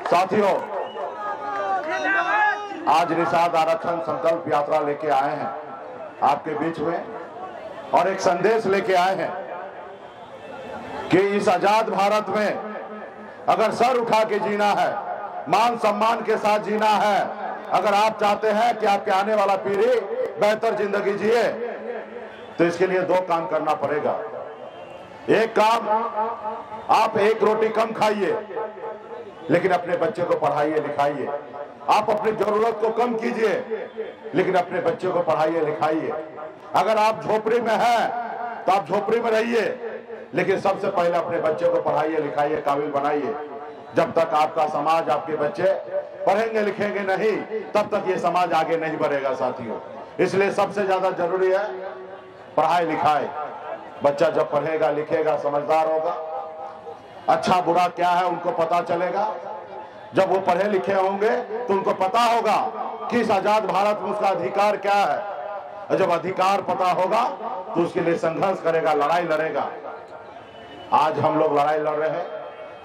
साथियों, आज निषाद आरक्षण संकल्प यात्रा लेके आए हैं आपके बीच में और एक संदेश लेके आए हैं कि इस आजाद भारत में अगर सर उठा के जीना है, मान सम्मान के साथ जीना है, अगर आप चाहते हैं कि आपके आने वाला पीढ़ी बेहतर जिंदगी जिए, तो इसके लिए दो काम करना पड़ेगा। एक काम, आप एक रोटी कम खाइए लेकिन अपने बच्चे को पढ़ाइए लिखाइए। आप अपनी जरूरत को कम कीजिए लेकिन अपने बच्चे को पढ़ाइए लिखाइए। अगर आप झोपड़ी में हैं तो आप झोपड़ी में रहिए, लेकिन सबसे पहले अपने बच्चे को पढ़ाइए लिखाइए, काबिल बनाइए। जब तक आपका समाज, आपके बच्चे पढ़ेंगे लिखेंगे नहीं, तब तक ये समाज आगे नहीं बढ़ेगा साथियों। इसलिए सबसे ज्यादा जरूरी है पढ़ाई लिखाई। बच्चा जब पढ़ेगा लिखेगा, समझदार होगा, अच्छा बुरा क्या है उनको पता चलेगा। जब वो पढ़े लिखे होंगे तो उनको पता होगा कि इस आजाद भारत में उसका अधिकार क्या है, और जब अधिकार पता होगा तो उसके लिए संघर्ष करेगा, लड़ाई लड़ेगा। आज हम लोग लड़ाई लड़ रहे हैं,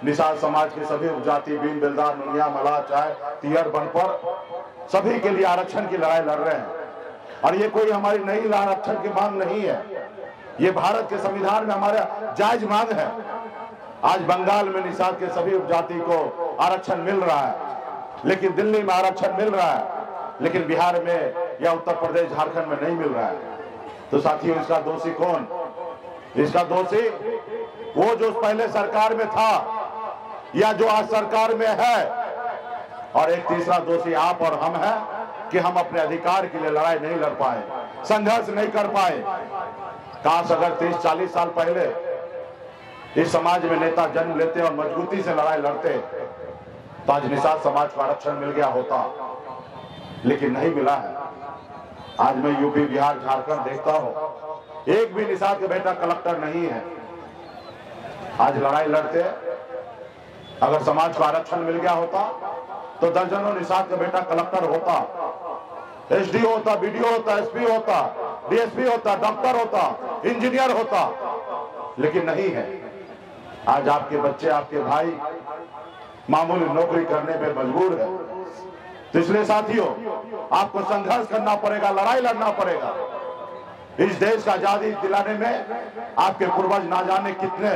निषाद समाज के सभी उपजाति, बीन, बेलदार, नुनिया, मलाह, चाय, तियर, बनपर, सभी के लिए आरक्षण की लड़ाई लड़ रहे हैं। और ये कोई हमारी नई आरक्षण की मांग नहीं है, ये भारत के संविधान में हमारा जायज मांग है। आज बंगाल में निषाद के सभी उपजाति को आरक्षण मिल रहा है, लेकिन दिल्ली में आरक्षण मिल रहा है, लेकिन बिहार में या उत्तर प्रदेश, झारखंड में नहीं मिल रहा है। तो साथियों, इसका दोषी कौन? इसका दोषी वो जो पहले सरकार में था या जो आज सरकार में है, और एक तीसरा दोषी आप और हम हैं कि हम अपने अधिकार के लिए लड़ाई नहीं लड़ पाए, संघर्ष नहीं कर पाए। काश अगर 30-40 साल पहले इस समाज में नेता जन्म लेते और मजबूती से लड़ाई लड़ते तो आज निषाद समाज को आरक्षण मिल गया होता, लेकिन नहीं मिला है। आज मैं यूपी, बिहार, झारखंड देखता हूं, एक भी निषाद का बेटा कलेक्टर नहीं है। आज लड़ाई लड़ते, अगर समाज को आरक्षण मिल गया होता तो दर्जनों निषाद का बेटा कलेक्टर होता, एसडीओ होता, बीडीओ होता, एसपी होता, डीएसपी होता, डॉक्टर होता, इंजीनियर होता, लेकिन नहीं है। आज आपके बच्चे, आपके भाई मामूली नौकरी करने पे मजबूर है। तो इसलिए साथियों, आपको संघर्ष करना पड़ेगा, लड़ाई लड़ना पड़ेगा। इस देश का आजादी दिलाने में आपके पूर्वज ना जाने कितने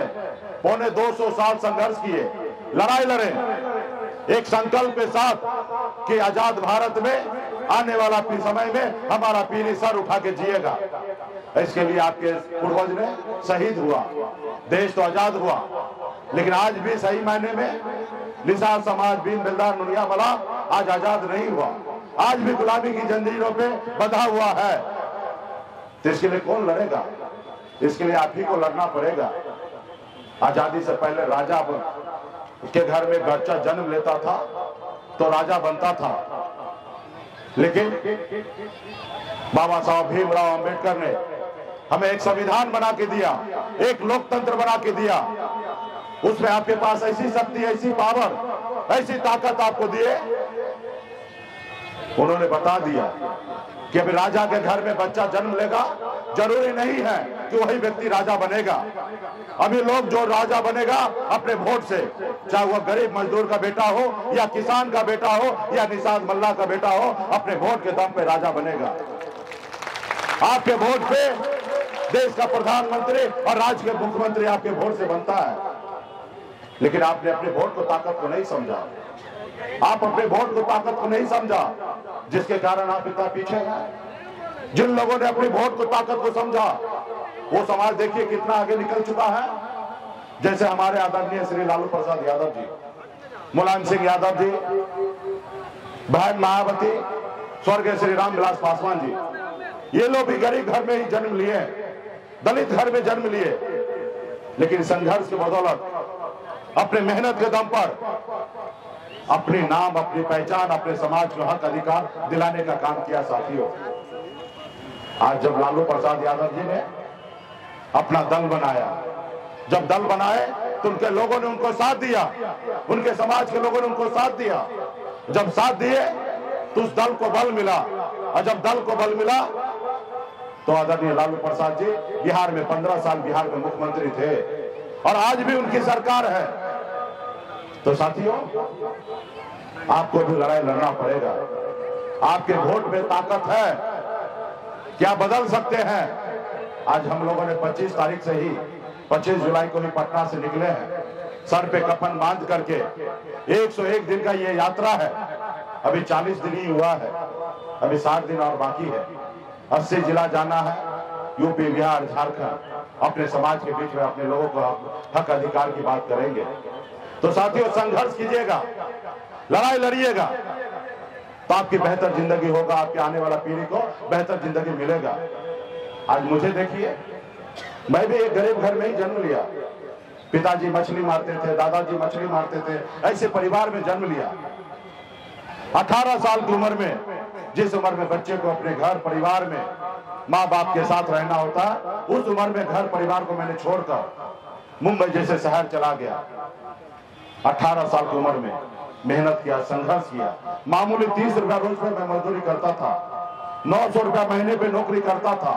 250 साल संघर्ष किए, लड़ाई लड़े, एक संकल्प के साथ कि आजाद भारत में आने वाला समय में हमारा पीढ़ी सर उठा के जिएगा। इसके लिए आपके पूर्वज ने शहीद हुआ, देश तो आजाद हुआ। लेकिन आज भी सही मायने में निषाद समाज, बीन, बेलदार, नुनिया, मलाह आज आजाद नहीं हुआ, आज भी गुलामी की जंजीरों पे बंधा हुआ है। तो इसके लिए कौन लड़ेगा? इसके लिए आप ही को लड़ना पड़ेगा। आजादी से पहले राजा के घर में बच्चा जन्म लेता था तो राजा बनता था, लेकिन बाबा साहब भीमराव अंबेडकर ने हमें एक संविधान बना के दिया, एक लोकतंत्र बना के दिया। उसमें आपके पास ऐसी शक्ति, ऐसी पावर, ऐसी ताकत आपको दिए। उन्होंने बता दिया कि अभी राजा के घर में बच्चा जन्म लेगा, जरूरी नहीं है कि वही व्यक्ति राजा बनेगा। अभी लोग जो राजा बनेगा अपने वोट से, चाहे वह गरीब मजदूर का बेटा हो या किसान का बेटा हो या निषाद मल्लाह का बेटा हो, अपने वोट के दम पे राजा बनेगा। आपके वोट पे देश का प्रधानमंत्री और राज्य के मुख्यमंत्री आपके वोट से बनता है। लेकिन आपने अपने वोट को ताकत को नहीं समझा, आप अपने वोट को ताकत को नहीं समझा, जिसके कारण आप इतना पीछे हैं। जिन लोगों ने अपनी वोट को ताकत को समझा, वो समाज देखिए कितना आगे निकल चुका है। जैसे हमारे आदरणीय श्री लालू प्रसाद यादव जी, मुलायम सिंह यादव जी, बहन मायावती, स्वर्गीय श्री रामविलास पासवान जी, ये लोग भी गरीब घर में ही जन्म लिए, दलित घर में जन्म लिए, लेकिन संघर्ष की बदौलत अपने मेहनत के दम पर अपनी नाम, अपनी पहचान, अपने समाज को हक अधिकार दिलाने का काम किया। साथियों, आज जब लालू प्रसाद यादव जी ने अपना दल बनाया, जब दल बनाए तो उनके लोगों ने उनको साथ दिया, उनके समाज के लोगों ने उनको साथ दिया। जब साथ दिए तो उस दल को बल मिला, और जब दल को बल मिला तो आदरणीय लालू प्रसाद जी बिहार में 15 साल बिहार में मुख्यमंत्री थे, और आज भी उनकी सरकार है। तो साथियों, आपको भी लड़ाई लड़ना पड़ेगा। आपके वोट में ताकत है, क्या बदल सकते हैं। आज हम लोगों ने 25 तारीख से ही 25 जुलाई को भी पटना से निकले हैं, सर पे कफन बांध करके। 101 दिन का ये यात्रा है, अभी 40 दिन ही हुआ है, अभी 60 दिन और बाकी है। 80 जिला जाना है, यूपी, बिहार, झारखंड, अपने समाज के बीच में अपने लोगों को हक अधिकार की बात करेंगे। तो साथियों, संघर्ष कीजिएगा, लड़ाई लड़िएगा, तो आपकी बेहतर जिंदगी होगा, आपके आने वाला पीढ़ी को बेहतर जिंदगी मिलेगा। आज मुझे देखिए, मैं भी एक गरीब घर में ही जन्म लिया। पिताजी मछली मारते थे, दादाजी मछली मारते थे, ऐसे परिवार में जन्म लिया। 18 साल की उम्र में, जिस उम्र में बच्चे को अपने घर परिवार में माँ बाप के साथ रहना होता है, उस उम्र में घर परिवार को मैंने छोड़कर मुंबई जैसे शहर चला गया। 18 साल की उम्र में मेहनत किया, संघर्ष किया। मामूली 30 रुपया रोज पे मैं मजदूरी करता था, 900 रुपया महीने पे नौकरी करता था,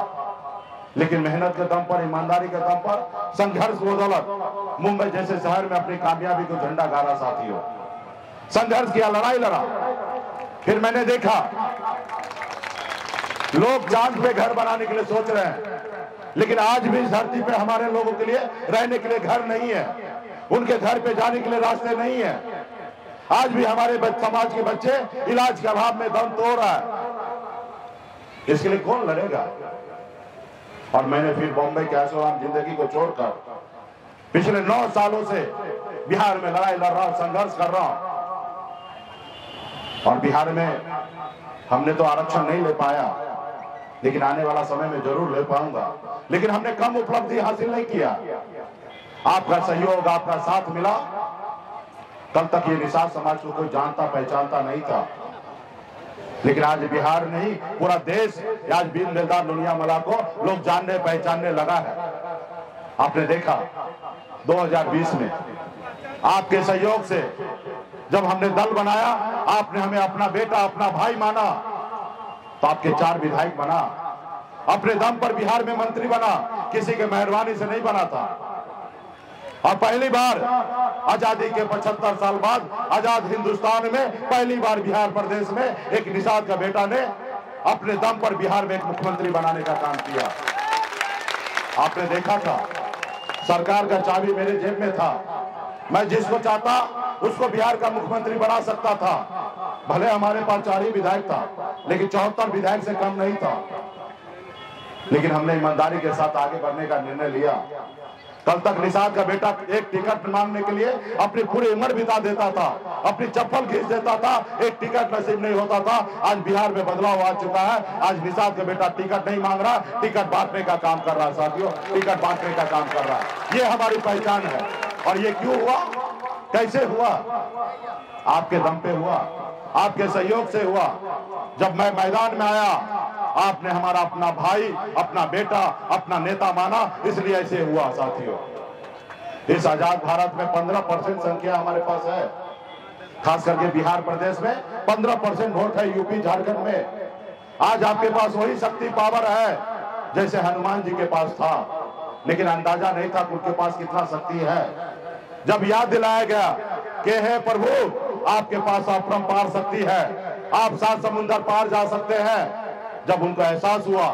लेकिन मेहनत के दम पर, ईमानदारी के दम पर, संघर्ष बदौलत मुंबई जैसे शहर में अपनी कामयाबी को झंडा गाड़ा। साथियों, संघर्ष किया, लड़ाई लड़ा। फिर मैंने देखा लोग चांद पे घर बनाने के लिए सोच रहे हैं, लेकिन आज भी इस धरती पे हमारे लोगों के लिए रहने के लिए घर नहीं है, उनके घर पे जाने के लिए रास्ते नहीं है। आज भी हमारे समाज के बच्चे इलाज के अभाव में दम तोड़ रहा है। इसके लिए कौन लड़ेगा। और मैंने फिर बॉम्बे के ऐशोआराम जिंदगी को छोड़कर पिछले 9 सालों से बिहार में लड़ाई लड़ रहा हूं, संघर्ष कर रहा हूं। और बिहार में हमने तो आरक्षण नहीं ले पाया, लेकिन आने वाला समय में जरूर ले पाऊंगा। लेकिन हमने कम उपलब्धि हासिल नहीं किया। आपका सहयोग, आपका साथ मिला। कल तक ये निषाद समाज को कोई जानता पहचानता नहीं था, लेकिन आज बिहार नहीं, पूरा देश, आज बीन बेलदार दुनिया मला को लोग जानने पहचानने लगा है। आपने देखा 2020 में आपके सहयोग से जब हमने दल बनाया, आपने हमें अपना बेटा, अपना भाई माना, तो आपके 4 विधायक बना। अपने दम पर बिहार में मंत्री बना, किसी के मेहरबानी से नहीं बना था। और पहली बार आजादी के 75 साल बाद आजाद हिंदुस्तान में पहली बार बिहार प्रदेश में एक निषाद का बेटा ने अपने दम पर बिहार में एक मुख्यमंत्री बनाने का काम किया। आपने देखा था, सरकार का चाबी मेरे जेब में था। मैं जिसको चाहता उसको बिहार का मुख्यमंत्री बना सकता था। भले हमारे पास 4 ही विधायक था, लेकिन 74 विधायक से कम नहीं था। लेकिन हमने ईमानदारी के साथ आगे बढ़ने का निर्णय लिया। कल तक निषाद का बेटा एक टिकट मांगने के लिए अपनी पूरी उम्र बिता देता था, अपनी चप्पल खींच देता था, एक टिकट नसीब नहीं होता था। आज बिहार में बदलाव आ चुका है। आज निषाद का बेटा टिकट नहीं मांग रहा, टिकट बांटने का काम कर रहा है। साथियों, टिकट बांटने का काम कर रहा है। ये हमारी पहचान है। और ये क्यों हुआ, कैसे हुआ? आपके दम पे हुआ, आपके सहयोग से हुआ। जब मैं मैदान में आया, आपने हमारा अपना भाई, अपना बेटा, अपना नेता माना, इसलिए ऐसे हुआ। साथियों, इस आजाद भारत में 15% संख्या हमारे पास है, खास करके बिहार प्रदेश में 15% वोट है, यूपी झारखंड में। आज आपके पास वही शक्ति पावर है जैसे हनुमान जी के पास था, लेकिन अंदाजा नहीं था उनके पास कितना शक्ति है। जब याद दिलाया गया कि हे प्रभु, आपके पास अपरंपार शक्ति है, आप 7 समुंदर पार जा सकते हैं। जब उनको एहसास हुआ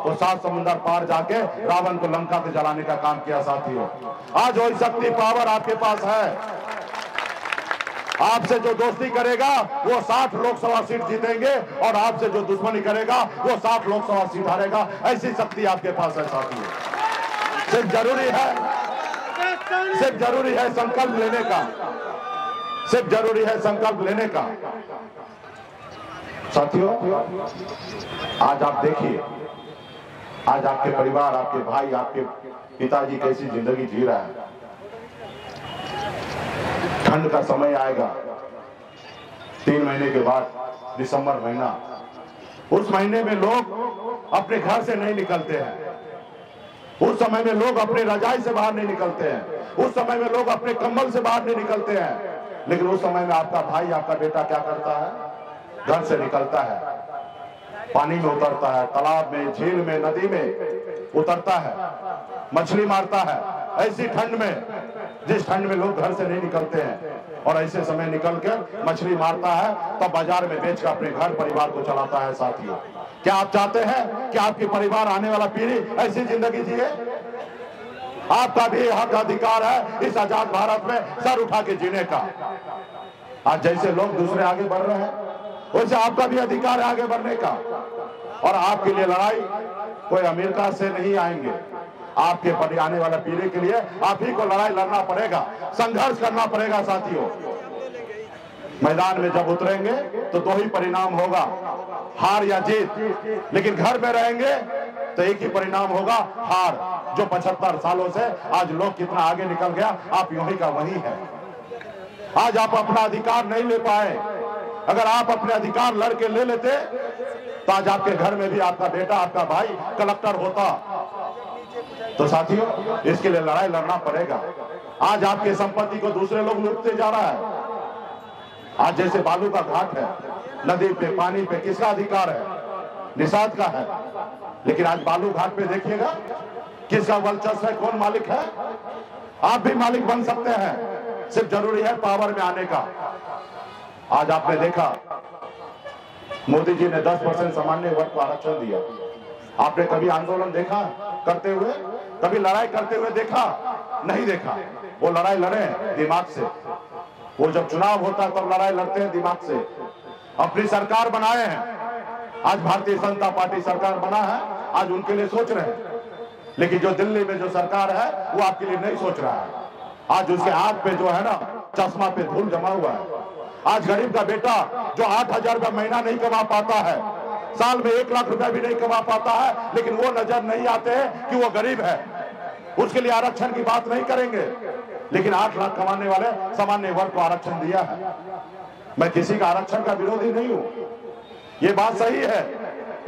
तो 7 समुंदर पार जाके रावण को लंका को जलाने का काम किया। साथियों, आज वही शक्ति पावर आपके पास है। आपसे जो दोस्ती करेगा वो 60 लोकसभा सीट जीतेंगे, और आपसे जो दुश्मनी करेगा वो 60 लोकसभा सीट हारेगा। ऐसी शक्ति आपके पास है। साथियों, सिर्फ जरूरी है संकल्प लेने का, सिर्फ जरूरी है संकल्प लेने का। साथियों, आज आप देखिए, आज आपके परिवार, आपके भाई, आपके पिताजी कैसी जिंदगी जी रहा है। ठंड का समय आएगा 3 महीने के बाद, दिसंबर महीना। उस महीने में लोग अपने घर से नहीं निकलते हैं। उस समय में लोग अपने रजाई से बाहर नहीं निकलते हैं। उस समय में लोग अपने कंबल से बाहर नहीं निकलते हैं। लेकिन उस समय में आपका भाई, आपका बेटा क्या करता है? घर से निकलता है, पानी में उतरता है, तालाब में, झील में, नदी में उतरता है, मछली मारता है। ऐसी ठंड में जिस ठंड में लोग घर से नहीं निकलते हैं और ऐसे समय निकल कर मछली मारता है, तब बाजार में बेचकर अपने घर परिवार को चलाता है। साथियों, क्या आप चाहते हैं कि आपके परिवार, आने वाला पीढ़ी ऐसी जिंदगी जिए? आपका भी हक अधिकार है इस आजाद भारत में सर उठा के जीने का। आज जैसे लोग दूसरे आगे बढ़ रहे हैं, वैसे आपका भी अधिकार है आगे बढ़ने का। और आपके लिए लड़ाई कोई अमेरिका से नहीं आएंगे, आपके आने वाला पीढ़ी के लिए आप ही को लड़ाई लड़ना पड़ेगा, संघर्ष करना पड़ेगा। साथियों, मैदान में जब उतरेंगे तो दो ही परिणाम होगा, हार या जीत। लेकिन घर में रहेंगे तो एक ही परिणाम होगा, हार। जो 75 सालों से आज लोग कितना आगे निकल गया, आप वही का वही है। आज आप अपना अधिकार नहीं ले पाए, अगर आप अपने अधिकार लड़के ले लेते तो आज आपके घर में भी आपका बेटा, आपका भाई कलेक्टर होता। तो साथियों, इसके लिए लड़ाई लड़ना पड़ेगा। आज आपके संपत्ति को दूसरे लोग लूटते जा रहा है। आज जैसे बालू का घाट है, नदी पे, पानी पे किसका अधिकार है? निषाद का है। लेकिन आज बालू घाट पे देखिएगा किसका वर्चस्व है, कौन मालिक है? आप भी मालिक बन सकते हैं, सिर्फ जरूरी है पावर में आने का। आज आपने देखा मोदी जी ने 10% सामान्य वर्ग को आरक्षण दिया। आपने कभी आंदोलन देखा करते हुए, कभी लड़ाई करते हुए देखा? नहीं देखा। वो लड़ाई लड़े दिमाग से। वो जब चुनाव होता है तब लड़ाई लड़ते हैं दिमाग से। अपनी सरकार बनाए हैं, आज भारतीय जनता पार्टी सरकार बना है, आज उनके लिए सोच रहे हैं। लेकिन जो दिल्ली में जो सरकार है वो आपके लिए नहीं सोच रहा है। आज उसके हाथ पे जो है ना, चश्मा पे धूल जमा हुआ है। आज गरीब का बेटा जो 8,000 रुपया महीना नहीं कमा पाता है, साल में 1 लाख रुपया भी नहीं कमा पाता है, लेकिन वो नजर नहीं आते हैं कि वो गरीब है। उसके लिए आरक्षण की बात नहीं करेंगे, लेकिन 8 लाख कमाने वाले सामान्य वर्ग को आरक्षण दिया है। मैं किसी का आरक्षण का विरोधी नहीं हूं, ये बात सही है।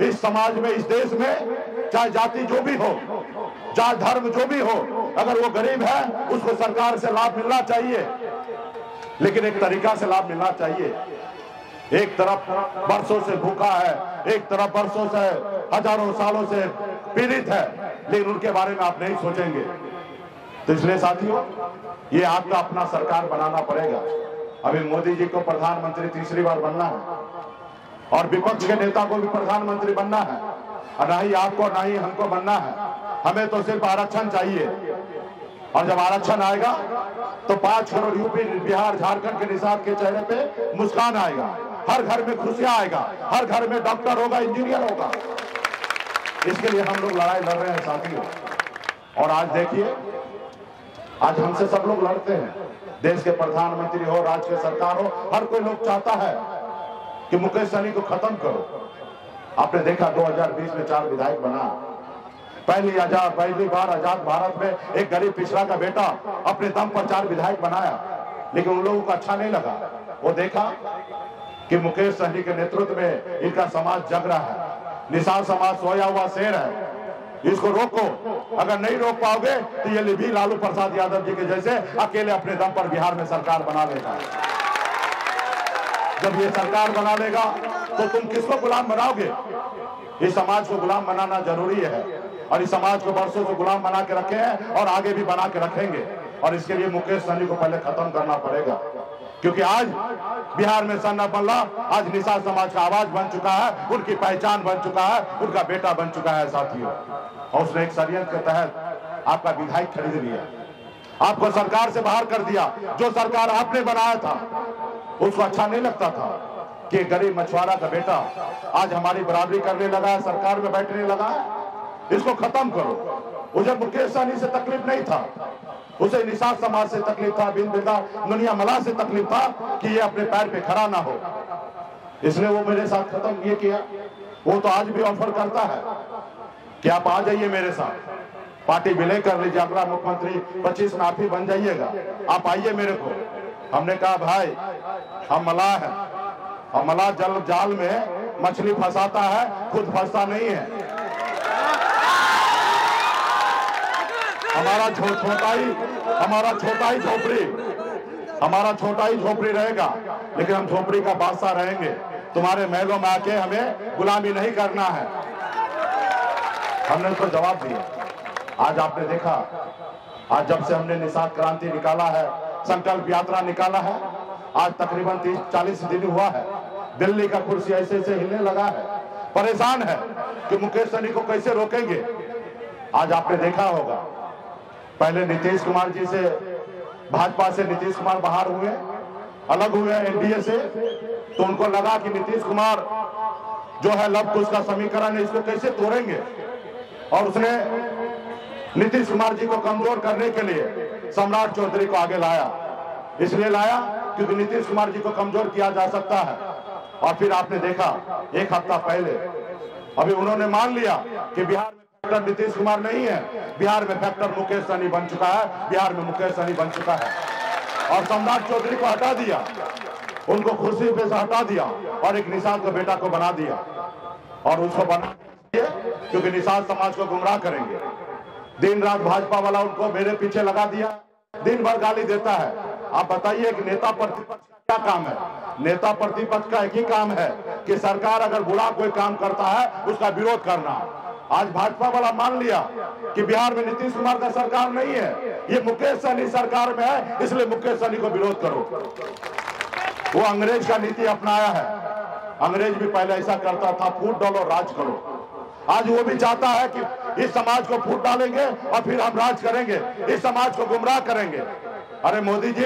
इस समाज में, इस देश में, चाहे जाति जो भी हो, चाहे धर्म जो भी हो, अगर वो गरीब है उसको सरकार से लाभ मिलना चाहिए, लेकिन एक तरीका से लाभ मिलना चाहिए। एक तरफ बरसों से भूखा है, एक तरफ बरसों से, हजारों सालों से पीड़ित है, लेकिन उनके बारे में आप नहीं सोचेंगे। तो इसलिए साथियों, ये आपका अपना सरकार बनाना पड़ेगा। अभी मोदी जी को प्रधानमंत्री तीसरी बार बनना है और विपक्ष के नेता को भी प्रधानमंत्री बनना है, और ना ही आपको ना ही हमको बनना है। हमें तो सिर्फ आरक्षण चाहिए, और जब आरक्षण आएगा तो 5 करोड़ यूपी, बिहार, झारखंड के निषाद के चेहरे पे मुस्कान आएगा, हर घर में खुशियां आएगा, हर घर में डॉक्टर होगा, इंजीनियर होगा। इसके लिए हम लोग लड़ाई लड़ रहे हैं साथियों। और आज देखिए, आज हमसे सब लोग लड़ते हैं, देश के प्रधानमंत्री हो, राज्य के सरकार हो, हर कोई लोग चाहता है कि मुकेश सहनी को खत्म करो। आपने देखा 2020 में 4 विधायक बना। पहली बार आजाद भारत में एक गरीब पिछड़ा का बेटा अपने दम पर 4 विधायक बनाया, लेकिन उन लोगों को अच्छा नहीं लगा। वो देखा कि मुकेश सहनी के नेतृत्व में इनका समाज जग रहा है, निषाद समाज सोया हुआ शेर है, इसको रोको। अगर नहीं रोक पाओगे तो ये भी लालू प्रसाद यादव जी के जैसे अकेले अपने दम पर बिहार में सरकार बना लेगा। जब ये सरकार बना लेगा तो तुम किसको गुलाम बनाओगे? इस समाज को गुलाम बनाना जरूरी है, और इस समाज को बरसों से गुलाम बना के रखे हैं और आगे भी बना के रखेंगे। और इसके लिए मुकेश सहनी को पहले खत्म करना पड़ेगा, क्योंकि आज बिहार में सन्ना बल्ला आज निषाद समाज का आवाज बन चुका है, उनकी पहचान बन चुका है, उनका बेटा बन चुका है साथियों। और उसने एक षड्यंत्र के तहत आपका विधायक खरीद लिया, आपको सरकार से बाहर कर दिया। जो सरकार आपने बनाया था उसको अच्छा नहीं लगता था कि गरीब मछुआरा का बेटा आज हमारी बराबरी करने लगा है, सरकार में बैठने लगा है। इसको खत्म करो। उसे मुकेश सहनी से तकलीफ नहीं था, उसे निषाद समाज से तकलीफ था, बिंदा दुनिया मला से तकलीफ था कि ये अपने पैर पे खड़ा ना हो। इसलिए वो मेरे साथ खत्म ये किया। वो तो आज भी ऑफर करता है कि आप आ जाइए मेरे साथ, पार्टी विलय कर लीजिए, अगला मुख्यमंत्री 25 में आप ही बन जाइएगा, आप आइए मेरे को। हमने कहा भाई हम मलाह है, हम मलाह जल जाल में मछली फंसाता है, खुद फंसता नहीं है। हमारा छोटा ही झोपड़ी रहेगा, लेकिन हम झोपड़ी का बादशाह रहेंगे। तुम्हारे महलों में आके हमें गुलामी नहीं करना है। हमने उसको जवाब दिया। आज आपने देखा आज जब से हमने निषाद क्रांति निकाला है, संकल्प यात्रा निकाला है, आज तकरीबन 30-40 दिन हुआ है, दिल्ली का कुर्सी ऐसे ऐसे हिलने लगा है, परेशान है कि मुकेश सहनी को कैसे रोकेंगे। आज आपने देखा होगा, पहले नीतीश कुमार जी से, भाजपा से नीतीश कुमार बाहर हुए, अलग हुए एनडीए से, तो उनको लगा कि नीतीश कुमार जो है लव कुश का समीकरण है, इसको कैसे तोड़ेंगे, और उसने नीतीश कुमार जी को कमजोर करने के लिए सम्राट चौधरी को आगे लाया। इसलिए लाया क्योंकि नीतीश कुमार जी को कमजोर किया जा सकता है। और फिर आपने देखा एक हफ्ता पहले अभी उन्होंने मान लिया कि बिहार में फैक्टर नीतीश कुमार नहीं है, बिहार में फैक्टर मुकेश सहनी बन चुका है, बिहार में मुकेश सहनी बन चुका है। और सम्राट चौधरी को हटा दिया, उनको कुर्सी पे से हटा दिया और एक निषाद के बेटा को बना दिया। और उसको बना क्योंकि निषाद समाज को गुमराह करेंगे। दिन रात भाजपा वाला उनको मेरे पीछे लगा दिया, दिन भर गाली देता है। आप बताइए कि नेता प्रतिपक्ष का क्या काम है? नेता प्रतिपक्ष का एक ही काम है कि सरकार अगर बुरा कोई काम करता है उसका विरोध करना। आज भाजपा वाला मान लिया कि बिहार में नीतीश कुमार का सरकार नहीं है, ये मुकेश सहनी सरकार में है, इसलिए मुकेश सहनी को विरोध करो। वो अंग्रेज का नीति अपनाया है। अंग्रेज भी पहले ऐसा करता था, फूट डालो राज करो। आज वो भी चाहता है कि इस समाज को फूट डालेंगे और फिर हम राज करेंगे, इस समाज को गुमराह करेंगे। अरे मोदी जी,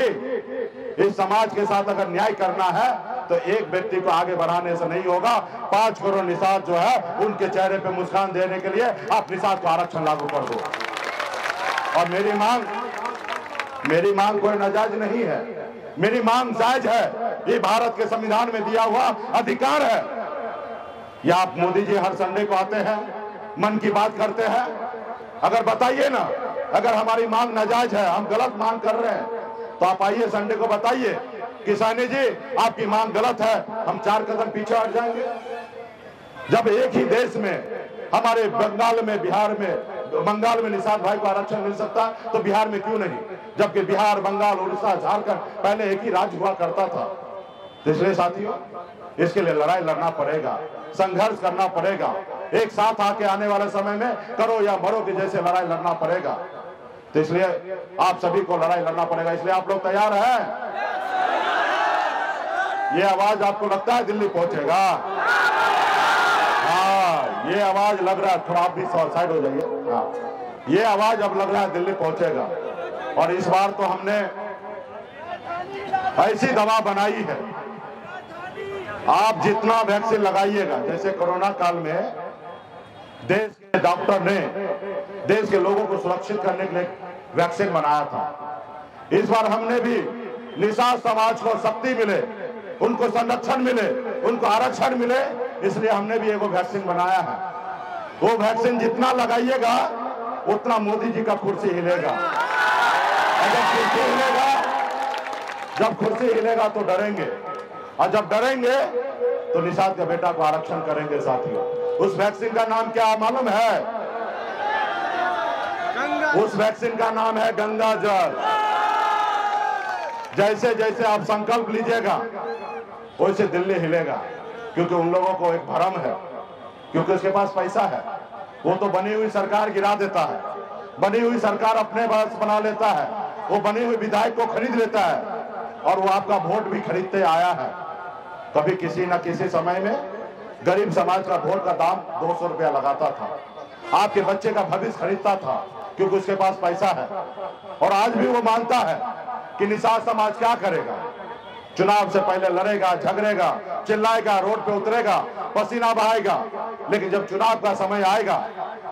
इस समाज के साथ अगर न्याय करना है तो एक व्यक्ति को आगे बढ़ाने से नहीं होगा। 5 करोड़ निषाद जो है उनके चेहरे पे मुस्कान देने के लिए आप निषाद को आरक्षण लागू कर दो। और मेरी मांग कोई नाजायज नहीं है, मेरी मांग जायज है। ये भारत के संविधान में दिया हुआ अधिकार है। या आप मोदी जी हर संडे को आते हैं, मन की बात करते हैं, अगर बताइए ना, अगर हमारी मांग नाजायज है, हम गलत मांग कर रहे हैं, तो आप आइए संडे को बताइए कि सहनी जी आपकी मांग गलत है, हम 4 कदम पीछे हट जाएंगे। जब एक ही देश में हमारे बंगाल में, बिहार में, बंगाल में निषाद भाई को आरक्षण मिल सकता है तो बिहार में क्यों नहीं? जबकि बिहार, बंगाल, उड़ीसा, झारखंड पहले एक ही राज्य हुआ करता था। तो इसलिए साथियों, इसके लिए लड़ाई लड़ना पड़ेगा, संघर्ष करना पड़ेगा। एक साथ आके आने वाले समय में करो या मरो के जैसे लड़ाई लड़ना पड़ेगा। तो इसलिए आप सभी को लड़ाई लड़ना पड़ेगा। इसलिए आप लोग तैयार हैं? ये आवाज आपको लगता है दिल्ली पहुंचेगा? हाँ, ये आवाज लग रहा है, थोड़ा आप भी साइड हो जाइए। हाँ, ये आवाज अब लग रहा है दिल्ली पहुंचेगा। और इस बार तो हमने ऐसी दवा बनाई है, आप जितना वैक्सीन लगाइएगा, जैसे कोरोना काल में देश के डॉक्टर ने देश के लोगों को सुरक्षित करने के लिए वैक्सीन बनाया था, इस बार हमने भी निषाद समाज को शक्ति मिले, उनको संरक्षण मिले, उनको आरक्षण मिले, इसलिए हमने भी एक वैक्सीन बनाया है। वो वैक्सीन जितना लगाइएगा उतना मोदी जी का कुर्सी हिलेगा। जब कुर्सी हिलेगा तो डरेंगे, और जब डरेंगे तो निषाद के बेटा को आरक्षण करेंगे। साथियों, उस वैक्सीन का नाम क्या मालूम है? उस वैक्सीन का नाम है गंगा जल। जैसे जैसे आप संकल्प लीजिएगा वैसे दिल्ली हिलेगा, क्योंकि उन लोगों को एक भ्रम है, क्योंकि उसके पास पैसा है, वो तो बनी हुई सरकार गिरा देता है, बनी हुई सरकार अपने पास बना लेता है, वो बनी हुई विधायक को खरीद लेता है, और वो आपका वोट भी खरीदते आया है। कभी किसी न किसी समय में गरीब समाज का वोट का दाम 200 रुपया लगाता था, आपके बच्चे का भविष्य खरीदता था, क्योंकि उसके पास पैसा है। और आज भी वो मानता है कि निषाद समाज क्या करेगा, चुनाव से पहले लड़ेगा, झगड़ेगा, चिल्लाएगा, रोड पे उतरेगा, पसीना बहाएगा, लेकिन जब चुनाव का समय आएगा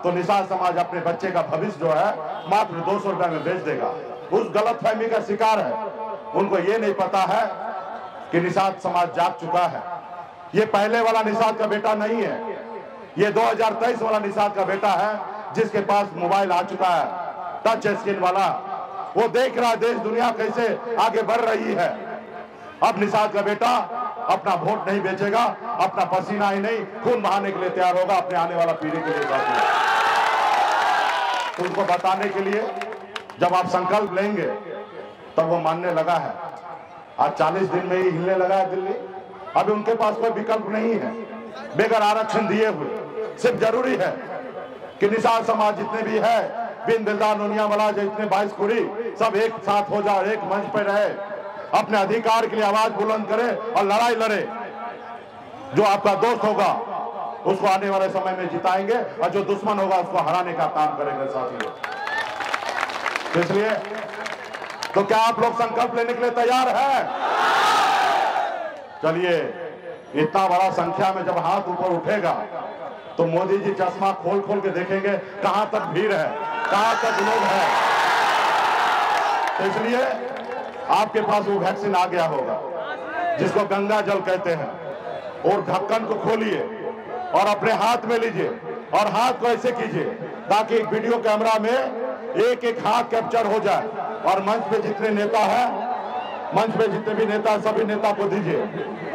तो निषाद समाज अपने बच्चे का भविष्य जो है मात्र 200 रुपए में बेच देगा। उस गलतफहमी का शिकार है। उनको ये नहीं पता है कि निषाद समाज जाग चुका है। ये पहले वाला निषाद का बेटा नहीं है, ये 2023 वाला निषाद का बेटा है, जिसके पास मोबाइल आ चुका है, टच स्क्रीन वाला। वो देख रहा है देश दुनिया कैसे आगे बढ़ रही है। अब निषाद का बेटा अपना वोट नहीं बेचेगा, अपना पसीना ही नहीं खून बहाने के लिए तैयार होगा अपने आने वाला पीढ़ी के लिए। तो उनको बताने के लिए जब आप संकल्प लेंगे तब वो मानने लगा है। आज 40 दिन में ही हिलने लगा है दिल्ली। अभी उनके पास कोई विकल्प नहीं है बेगर आरक्षण दिए हुए। सिर्फ जरूरी है कि निषाद समाज जितने भी है बिन दिलदार नुनियावाला जितने 22 कुड़ी सब एक साथ हो जाए, एक मंच पे रहे, अपने अधिकार के लिए आवाज बुलंद करे और लड़ाई लड़े। जो आपका दोस्त होगा उसको आने वाले समय में जिताएंगे और जो दुश्मन होगा उसको हराने का काम करेंगे साथियों। इसलिए तो क्या आप लोग संकल्प लेने के लिए तैयार हैं? चलिए, इतना बड़ा संख्या में जब हाथ ऊपर उठेगा तो मोदी जी चश्मा खोल खोल के देखेंगे कहां तक भीड़ है, कहां तक लोग हैं। तो इसलिए आपके पास वो वैक्सीन आ गया होगा जिसको गंगा जल कहते हैं, और ढक्कन को खोलिए और अपने हाथ में लीजिए और हाथ को ऐसे कीजिए ताकि एक वीडियो कैमरा में एक एक हाथ कैप्चर हो जाए और मंच पे जितने नेता हैं, मंच पे जितने भी नेता हैं, सभी नेता को दीजिए,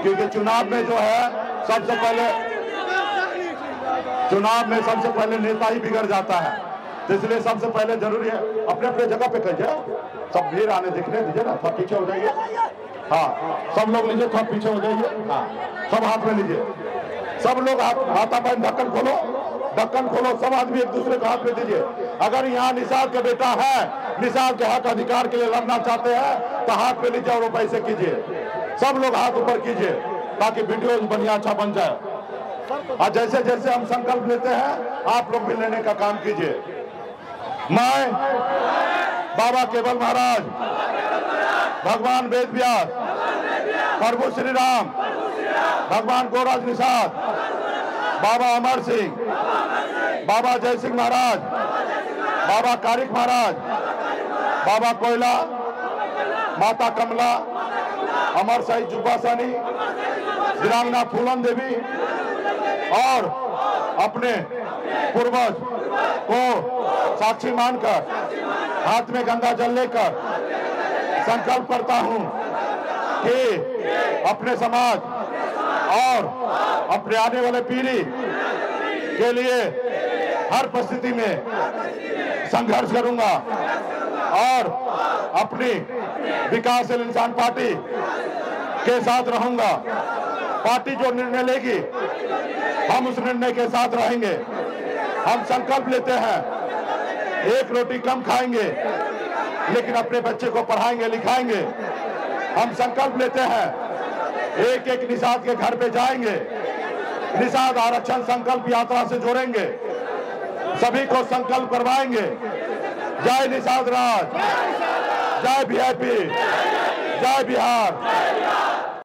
क्योंकि चुनाव में जो है सबसे पहले नेता ही बिगड़ जाता है। तो इसलिए सबसे पहले जरूरी है अपने अपने जगह पे कहिए, सब भीड़ आने देखने दीजिए ना, थोड़ा पीछे हो जाइए। हाँ, सब लोग लीजिए, थोड़ा पीछे हो जाइए। हाँ, सब हाथ में लीजिए, सब लोग हाथापाई ढक्कन खोलो, ढक्कन खोलो, सब आदमी एक दूसरे को हाथ में दीजिए। अगर यहाँ निषाद का बेटा है, निषाद के हक अधिकार के लिए लड़ना चाहते हैं तो हाथ में लीजिए और वो पैसे कीजिए। सब लोग हाथ ऊपर कीजिए ताकि वीडियो बढ़िया अच्छा बन जाए। और जैसे जैसे हम संकल्प लेते हैं आप लोग भी लेने का काम कीजिए। मैं बाबा केवल महाराज, भगवान वेद व्यास, प्रभु श्री राम, भगवान गोराज निषाद, बाबा अमर सिंह, बाबा जय सिंह महाराज, बाबा कारिक महाराज, बाबा कोयला, माता कमला, अमर शहीद जुब्बा सानी, वीरांगना फूलन देवी और अपने पूर्वज को साक्षी मानकर हाथ में गंगा जल लेकर संकल्प करता हूं कि अपने समाज और अपने आने वाले पीढ़ी के लिए हर परिस्थिति में संघर्ष करूंगा और अपनी विकासशील इंसान पार्टी के साथ रहूंगा। पार्टी जो निर्णय लेगी हम उस निर्णय के साथ रहेंगे। हम संकल्प लेते हैं एक रोटी कम खाएंगे लेकिन अपने बच्चे को पढ़ाएंगे लिखाएंगे। हम संकल्प लेते हैं एक एक निषाद के घर पे जाएंगे, निषाद आरक्षण संकल्प यात्रा से जोड़ेंगे, सभी को संकल्प करवाएंगे। जय निषाद राज, जय वीआईपी, जय बिहार।